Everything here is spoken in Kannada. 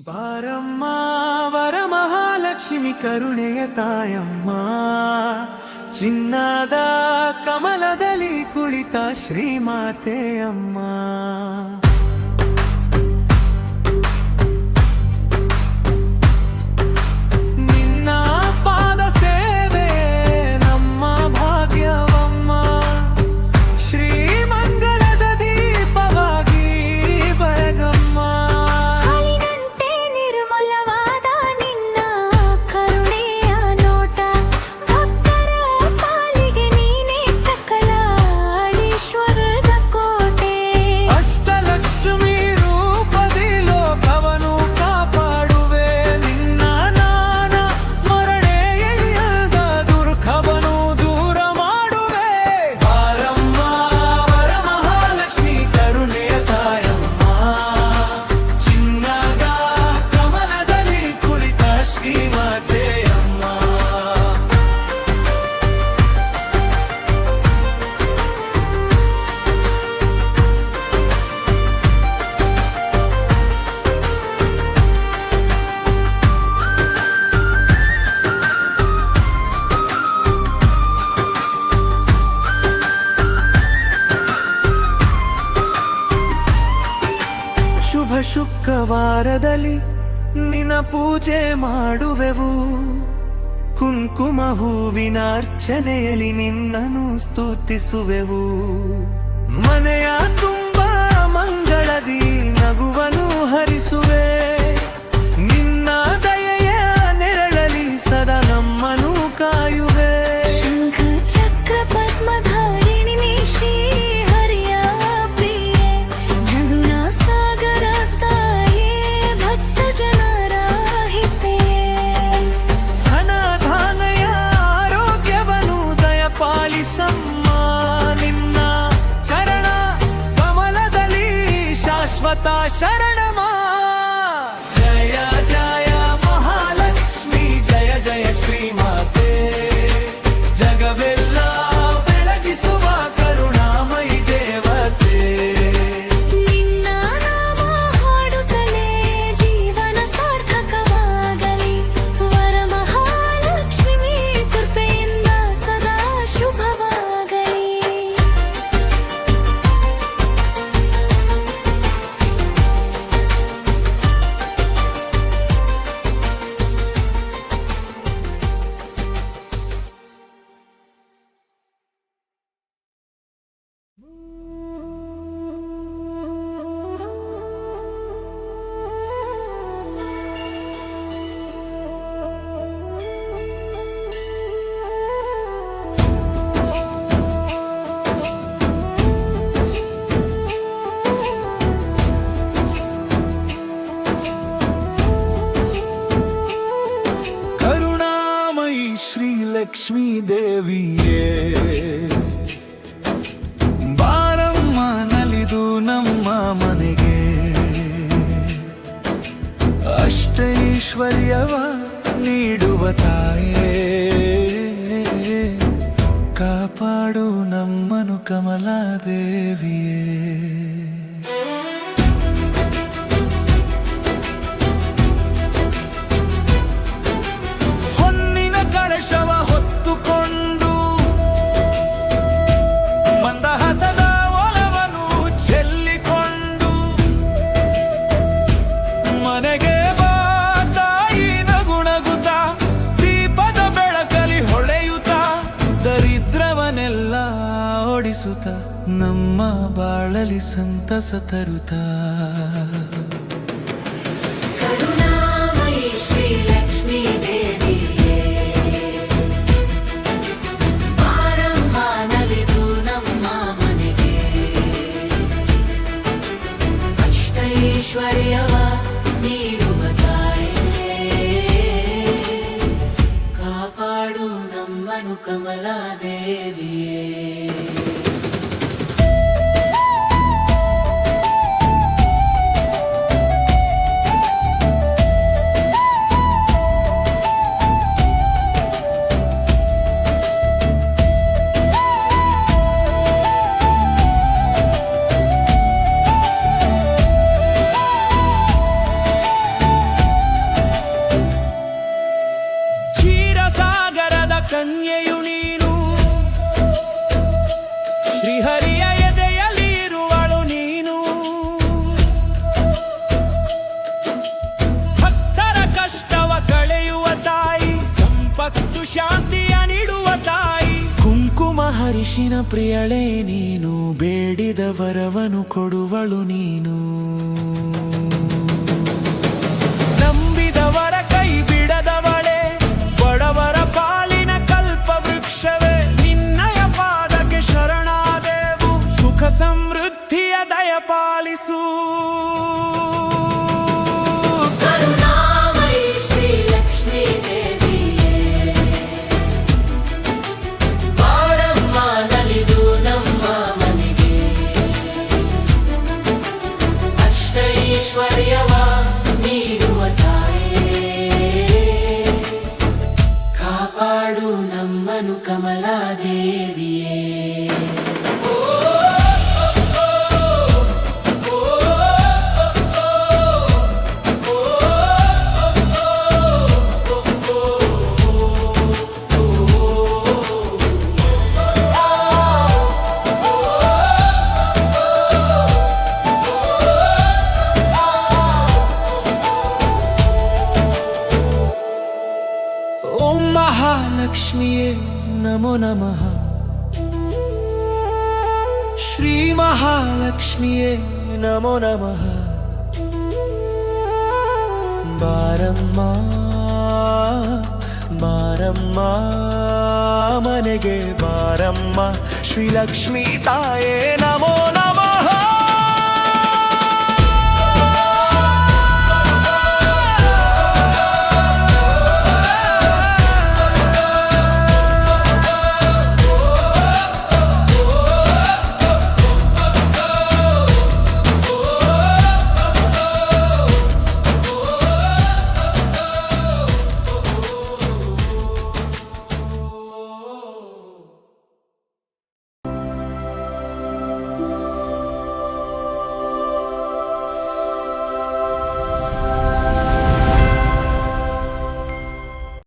ಬಾರಮ್ಮ ವರಮಹಾಲಕ್ಷ್ಮಿ ಕರುಣೆಯ ತಾಯಮ್ಮ, ಚಿನ್ನದ ಕಮಲದಲ್ಲಿ ಕುಳಿತ ಶ್ರೀಮಾತೆಯಮ್ಮ. ನಿನ್ನ ಪಾದ ಸೇವೆ ನಮ್ಮ ಭಾಗ್ಯವಮ್ಮ, ಶ್ರೀಮಂಗಲದ ದೀಪವಾಗಿ ಬೆಳಗಮ್ಮ. ಶುಭ ಶುಕ್ರವಾರದಲ್ಲಿ ನಿನ್ನ ಪೂಜೆ ಮಾಡುವೆವು, ಕುಂಕುಮ ಹೂವಿನ ಅರ್ಚನೆಯಲ್ಲಿ ನಿನ್ನನ್ನು ಸ್ತುತಿಸುವೆವು. ಮನೆಯ ತುಂಬ ಮಂಗಳದಿ ನಗುವನು ಹರಿಸುವೆ, ನಿನ್ನ ದಯೆಯ ನೆರಳಲಿ ಸದಾ ನಮ್ಮನು ಕಾಯುವೆ. ಶಂಖ ಚಕ್ರ ಪದ್ಮಧಾರಿಣಿ ನೀ ಶ್ರೀ ಹರಿಯ ಪ್ರಿಯೆ, ಜಗುಣ ಸಾಗರ ತಾಯೇ ಭಕ್ತ ಜನರ ಹಿತೆಯೇ. ಹಣ ಧಾನಯ ಆರೋಗ್ಯವನು ದಯಪಾಲಿಸಮ್ಮ, ನಿನ್ನ ಚರಣ ಕಮಲದಲ್ಲಿ ಶಾಶ್ವತ ಶರಣಮ. ಜಯ ಜಯ ಮಹಾಲಕ್ಷ್ಮಿ, ಜಯ ಜಯ ಶ್ರೀಮಾತೆ, ಜಗವೆಲ್ಲ ಬೆಳಗಿಸುವ ಕರುಣಾಮಯಿ ದೇವತೆ. ನಿನ್ನ ನಾಮ ಹಾಡುತ್ತಲೇ ಜೀವನ ಸಾರ್ಥಕವಾಗಲಿ, ವರಮಹಾಲಕ್ಷ್ಮಿ ಕೃಪೆಯಿಂದ ಸದಾ ಶುಭವಾಗಲಿ. ಕರುಣಾಮಯಿ ಶ್ರೀ ಲಕ್ಷ್ಮೀ ದೇವಿಯೇ, ಬಾರಮ್ಮ ನಲಿದು ನಮ್ಮ ಮನೆಗೆ. ಅಷ್ಟೈಶ್ವರ್ಯವ ನೀಡುವ ತಾಯೇ, ಕಾಪಾಡು ನಮ್ಮನು ಕಮಲಾದೇವಿಯೇ. ಹೊನ್ನಿನ ಕಳಶವ ಹೊತ್ತುಕೊಂಡು ಮಂದಹಾಸದ ಒಲವನ್ನು ಚೆಲ್ಲಿಕೊಂಡು ಮನೆಗೆ ಬಾ ತಾಯಿ ನಗುನಗುತ್ತ, ದೀಪದ ಬೆಳಕಲಿ ಹೊಳೆಯುತ್ತ, ದರಿದ್ರವನೆಲ್ಲ ಓಡಿಸುತ್ತ, ನಮ್ಮ ಬಾಳಲಿ ಸಂತಸ ತರುತ್ತ. ಕರುಣಾಮಯಿ ಶ್ರೀ ಲಕ್ಷ್ಮೀ ದೇವಿಯೇ, ಬಾರಮ್ಮ ನಲಿದು ನಮ್ಮ ಮನೆಗೆ. ಅಷ್ಟೈಶ್ವರ್ಯವ ನೀಡುವ ತಾಯೇ, ಕಾಪಾಡು ನಮ್ಮನು ಕಮಲಾದೇವಿಯೇ. ಹೆಚ್ಚಿನ ಪ್ರಿಯಳೇ ನೀನು, ಬೇಡಿದ ವರವನು ಕೊಡುವಳು ನೀನು. ನಂಬಿದವರ ಕೈ ಬಿಡದವಳೆ, ಬಡವರ ಪಾಲಿನ ಕಲ್ಪ ವೃಕ್ಷವೇ, ನಿನ್ನಯ ಪಾದಕ್ಕೆ ಶರಣಾದೆವು, ಸುಖ ಸಮೃದ್ಧಿಯ ದಯ ಪಾಲಿಸು. ಕರುಣಾಮಯಿ ಶ್ರೀ ಲಕ್ಷ್ಮೀ ದೇವಿಯೇ, ಬಾರಮ್ಮ ನಲಿದು ನಮ್ಮ ಮನೆಗೆ, ಅಷ್ಟೈಶ್ವರ್ಯವ ನೀಡುವ ತಾಯೇ, ಕಾಪಾಡು ನಮ್ಮನು ಕಮಲಾದೇವಿಯೇ. ಓಂ ಮಹಾಲಕ್ಷ್ಮಿಯೇ ನಮೋ ನಮಃ, ಶ್ರೀ ಮಹಾಲಕ್ಷ್ಮಿಯೇ ನಮೋ ನಮಃ. ಬಾರಮ್ಮ ಬಾರಮ್ಮ ಮನೆಗೆ ಬಾರಮ್ಮ, ಶ್ರೀ ಲಕ್ಷ್ಮೀ ತಾಯೇ ನಮೋ